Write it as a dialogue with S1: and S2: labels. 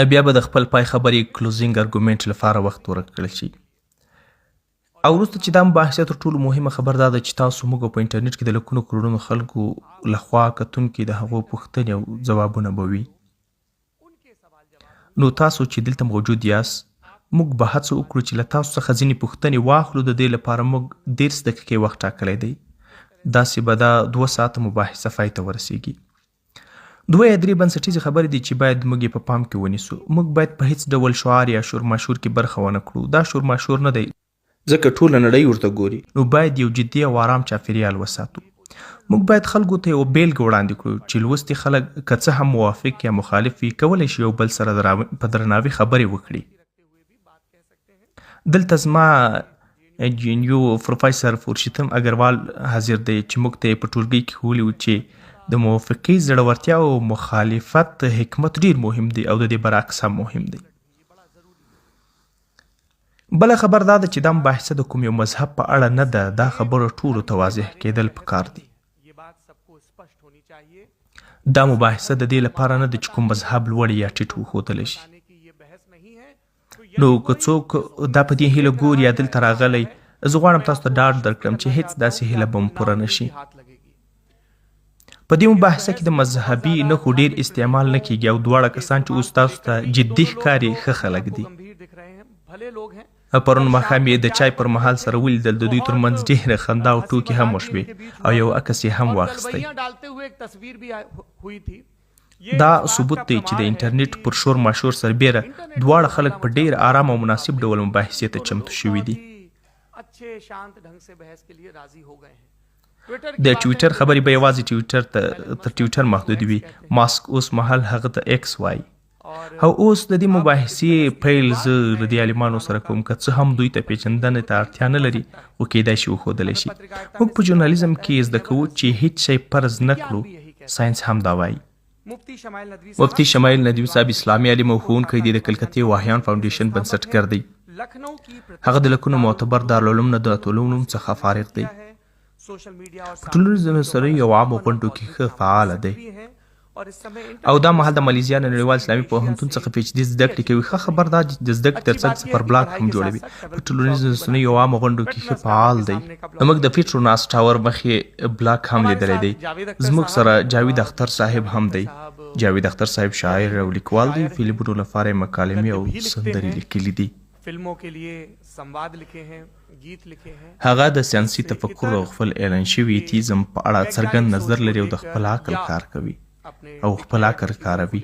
S1: بیا به د خپل پای خبرې کلوزینګ ارګومنټ لپاره وخت ورکړل شي. او وروسته چې دا مباحثه تر ټولو مهمه خبر دا ده چې تاسو موږ په انټرنیټ کې د لکونو کروڑونو خلکو لخوا کتونکي د هغو پوښتنې او ځوابونه به وي. نو تاسو چې دلته موجود یاست موږ به هڅه وکړو چې له تاسو څخه ځینې پوښتنې واخلو. د دې لپاره موږ 10 دقیقې وخت ټاکلی دی. داسې به دا 2 ساعته مباحثه پای ته ورسیږي. 2 یا 3 بنسټیزې خبرې دي چې باید موږ یې په پام کې ونیسو. موږ باید په هیڅ ډول شعار یا شورماشور کې برخه ونه کړو. دا شورماشور نه دی ځکه ټوله نړۍ ورته ګوري. نو باید یو جدي او آرام چاپیریال وساتو. موږ باید خلکو ته یو بیلګه وړاندې کړو چې لوستي خلک که څه هم موافق یا مخالف وي کولی شي یو بل سره په درناوي خبرې وکړي. دلته زما انجینیو پروفیسر فورشیتم اګروال حاضر دی چې موږ ته یې په ټولګي کې ښوولي وو چې د موافقې زړورتیا او مخالفت حکمت ډیر مهم دی او د دې برعکس هم مهم دی. بله خبر دا ده چې دا مباحثه د کوم یو مذهب په اړه نه ده. دا خبره ټولو ته واضح کېدل پکار دي. دا مباحثه د دې لپاره نه ده چې کوم مذهب لوړ یا ټیټ وښودلی شي. نو که څوک دا په دې هیله ګوري یا دلته راغلی زه غواړم تاسو ته ډاډ درکړم چې هیڅ داسې هیله به مو پوره نه شي. په دې مباحثه کې د مذهبي نښو ډیر استعمال نه کیږي او دواړه کسان چې اوس تاسو ته جدي ښکاري ښه خلک دي. پرون ماښام یې د چای پر مهال سره ولیدل. د دوی ترمنځ ډېره خندا او ټوکې هم وشوې او یو عکس یې هم واخیستی. دا ثبوت دی چې د انټرنیټ پر شور ماشور سربیره دواړه خلک په ډېر آرام او مناسب ډول مباحثې ته چمتو شوي دي. د ټویټر خبرې به یوازې تر ټویټر محدود وي. ماسک اوس مهال هغه ته ایکس وایي. او اوس د دې مباحثې پیل زه له دې عالمانو سره کوم که څه هم دوی ته پیچندنې ته اړتیا نه لري خو کیدای شي وښودلی شي. موږ په ژورنالیزم کې زده کوو چې هیڅ شی فرض نه کړو. ساینس هم دا وایي. مفتی شمایل ندوي صاحب اسلامي عالم او ښوونکی دی. د کلکتې واهیان فاونډیشن بنسټګر دی. هغه د لکونو معتبر دارالعلوم نه د ټولنو څخه فارغ دی. په ټولنیزو رسنیو او عامو غونډو کې ښه فعاله دی او دا مهال د مالیزیا نړیوال اسلامي پوهنتون څخه پی ایچ ډي زده کړې کوي. ښه خبر دا چې د زده کړې ترڅنګ صفر بلاک هم جوړوي. په ټولنیزو رسنیو او عامو غونډو کې ښه فعال دی. موږ د پیټروناس ټاور مخې بلاک هم لیدلی دی. زموږ سره جاوید اختر صاحب هم دی. جاوید اختر صاحب شاعر او لیکوال دی. فلمونو لپاره مکالمې او سندرې لیکلي دي. هغه د سیاسي تفکر او خپل اعلان شوي ایتیزم په اړه څرګند نظر لري او د خپل عقل کار کوي او خپل عقل کاروي.